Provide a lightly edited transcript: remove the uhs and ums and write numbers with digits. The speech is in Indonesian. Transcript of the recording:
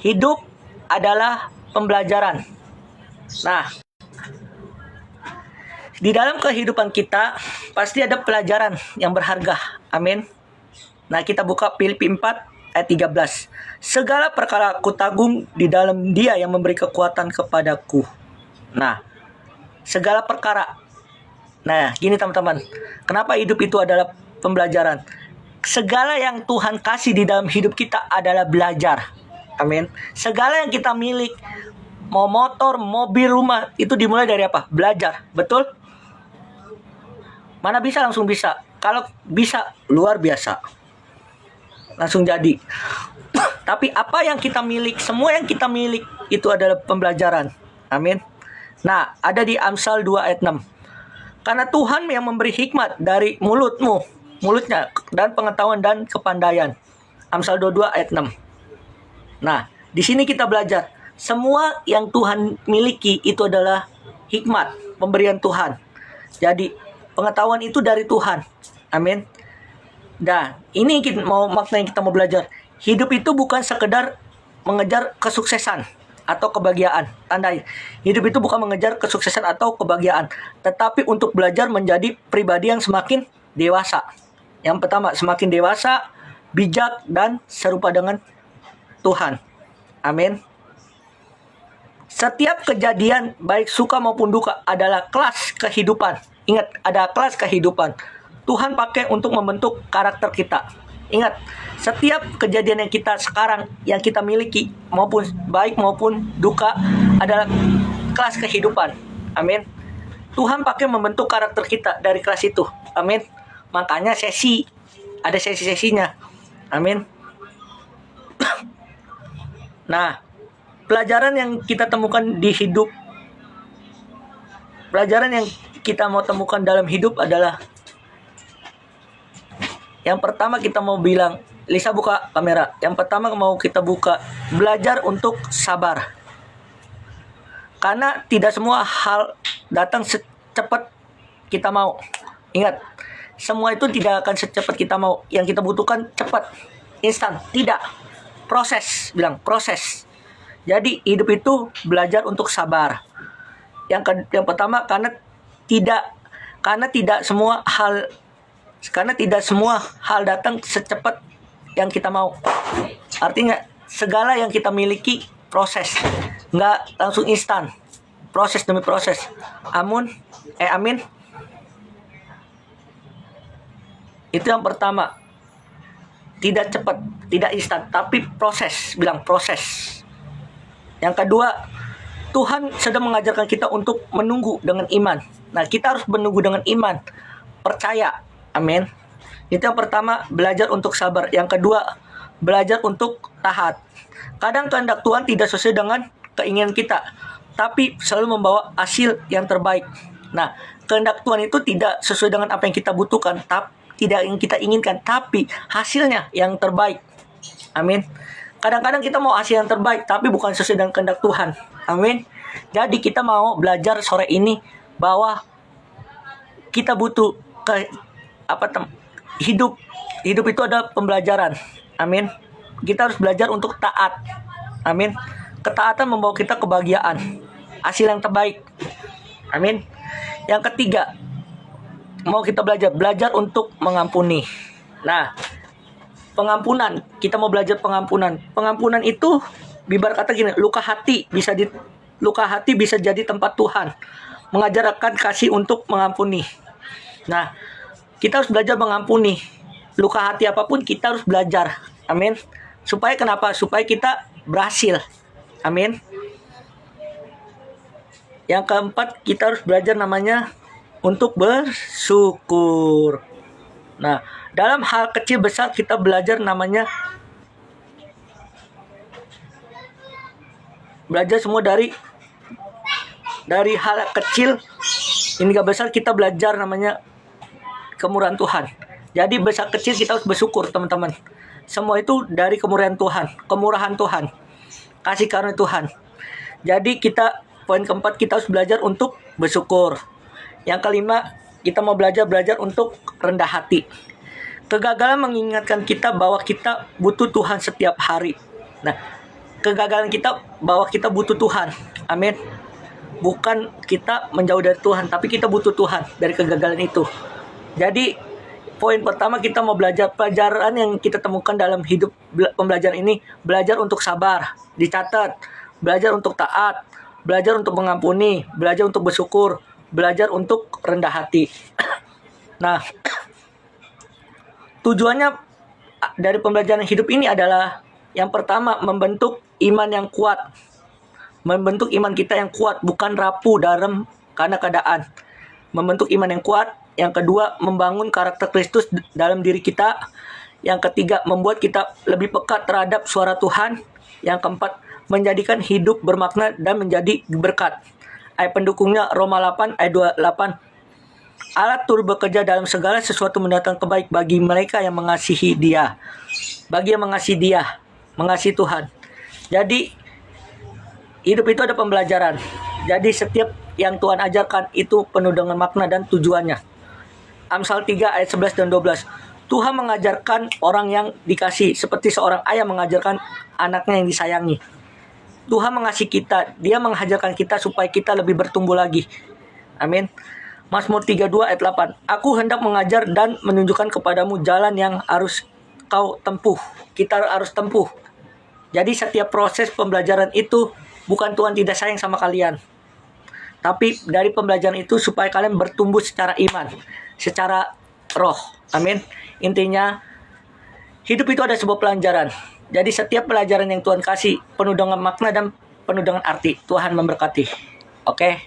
Hidup adalah pembelajaran. Nah, di dalam kehidupan kita pasti ada pelajaran yang berharga. Amin. Nah, kita buka Filipi 4 ayat 13. Segala perkara aku tanggung di dalam Dia yang memberi kekuatan kepadaku. Nah, segala perkara. Nah, gini teman-teman. Kenapa hidup itu adalah pembelajaran? Segala yang Tuhan kasih di dalam hidup kita adalah belajar. Amin. Segala yang kita milik, mau motor, mobil, rumah, itu dimulai dari apa? Belajar. Betul? Mana bisa langsung bisa? Kalau bisa, luar biasa. Langsung jadi. Tapi apa yang kita milik, semua yang kita milik, itu adalah pembelajaran. Amin. Nah, ada di Amsal 2 ayat 6. Karena Tuhan yang memberi hikmat dari mulutnya, dan pengetahuan dan kepandaian. Amsal 22 ayat 6. Nah, di sini kita belajar. Semua yang Tuhan miliki itu adalah hikmat, pemberian Tuhan. Jadi, pengetahuan itu dari Tuhan. Amin. Nah, ini makna yang kita mau belajar. Hidup itu bukan sekedar mengejar kesuksesan atau kebahagiaan. Tandai, hidup itu bukan mengejar kesuksesan atau kebahagiaan, tetapi untuk belajar menjadi pribadi yang semakin dewasa. Yang pertama, semakin dewasa, bijak, dan serupa dengan Tuhan. Amin. Setiap kejadian, baik suka maupun duka, adalah kelas kehidupan. Ingat, ada kelas kehidupan. Tuhan pakai untuk membentuk karakter kita. Ingat, setiap kejadian yang kita sekarang, yang kita miliki, maupun baik maupun duka, adalah kelas kehidupan. Amin. Tuhan pakai membentuk karakter kita dari kelas itu. Amin. Makanya ada sesi-sesinya. Amin. Nah, pelajaran yang kita temukan di hidup, pelajaran yang kita mau temukan dalam hidup adalah, yang pertama kita mau bilang, Lisa buka kamera. Yang pertama mau kita buka, belajar untuk sabar. Karena tidak semua hal datang secepat kita mau. Ingat, semua itu tidak akan secepat kita mau. Yang kita butuhkan cepat, instan. Tidak. Proses, bilang proses. Jadi hidup itu belajar untuk sabar. Yang pertama, karena tidak semua hal datang secepat yang kita mau. Artinya segala yang kita miliki proses, nggak langsung instan. Proses demi proses. Amin. Itu yang pertama. Tidak cepat, tidak instan, tapi proses. Bilang proses. Yang kedua, Tuhan sedang mengajarkan kita untuk menunggu dengan iman. Nah, kita harus menunggu dengan iman. Percaya. Amin. Itu yang pertama, belajar untuk sabar. Yang kedua, belajar untuk taat. Kadang kehendak Tuhan tidak sesuai dengan keinginan kita, tapi selalu membawa hasil yang terbaik. Nah, kehendak Tuhan itu tidak sesuai dengan apa yang kita butuhkan, tidak yang kita inginkan, tapi hasilnya yang terbaik. Amin. Kadang-kadang kita mau hasil yang terbaik, tapi bukan sesuai dengan kehendak Tuhan. Amin. Jadi kita mau belajar sore ini bahwa kita butuh hidup itu ada pembelajaran. Amin. Kita harus belajar untuk taat. Amin. Ketaatan membawa kita kebahagiaan, hasil yang terbaik. Amin. Yang ketiga, mau kita belajar untuk mengampuni. Nah, pengampunan, kita mau belajar pengampunan. Pengampunan itu bibar kata gini, luka hati bisa jadi tempat Tuhan mengajarkan kasih untuk mengampuni. Nah, kita harus belajar mengampuni. Luka hati apapun kita harus belajar. Amin. Supaya kenapa? Supaya kita berhasil. Amin. Yang keempat, kita harus belajar namanya untuk bersyukur. Nah, dalam hal kecil besar kita belajar namanya belajar semua dari hal kecil hingga besar kita belajar namanya kemurahan Tuhan. Jadi besar kecil kita harus bersyukur, teman-teman. Semua itu dari kemurahan Tuhan, kasih karunia Tuhan. Jadi poin keempat, kita harus belajar untuk bersyukur. Yang kelima, kita mau belajar untuk rendah hati. Kegagalan mengingatkan kita bahwa kita butuh Tuhan setiap hari. Nah, kegagalan kita bahwa kita butuh Tuhan. Amin. Bukan kita menjauh dari Tuhan, tapi kita butuh Tuhan dari kegagalan itu. Jadi poin pertama, kita mau belajar pelajaran yang kita temukan dalam hidup pembelajaran ini. Belajar untuk sabar, dicatat. Belajar untuk taat, belajar untuk mengampuni, belajar untuk bersyukur, belajar untuk rendah hati. Nah, tujuannya dari pembelajaran hidup ini adalah yang pertama, membentuk iman yang kuat. Membentuk iman kita yang kuat, bukan rapuh dalam karena keadaan. Membentuk iman yang kuat. Yang kedua, membangun karakter Kristus dalam diri kita. Yang ketiga, membuat kita lebih peka terhadap suara Tuhan. Yang keempat, menjadikan hidup bermakna dan menjadi berkat. Ayat pendukungnya Roma 8 ayat 28. Allah turut bekerja dalam segala sesuatu mendatangkan kebaik bagi mereka yang mengasihi Dia. Bagi yang mengasihi Dia, mengasihi Tuhan. Jadi hidup itu ada pembelajaran. Jadi setiap yang Tuhan ajarkan itu penuh dengan makna dan tujuannya. Amsal 3 ayat 11 dan 12. Tuhan mengajarkan orang yang dikasih seperti seorang ayah mengajarkan anaknya yang disayangi. Tuhan mengasihi kita, Dia mengajarkan kita supaya kita lebih bertumbuh lagi. Amin. Mazmur 32 ayat 8. Aku hendak mengajar dan menunjukkan kepadamu jalan yang harus kau tempuh. Kita harus tempuh. Jadi setiap proses pembelajaran itu bukan Tuhan tidak sayang sama kalian. Tapi dari pembelajaran itu supaya kalian bertumbuh secara iman, secara roh. Amin. Intinya, hidup itu ada sebuah pelajaran. Jadi setiap pelajaran yang Tuhan kasih penuh dengan makna dan penuh dengan arti. Tuhan memberkati. Oke.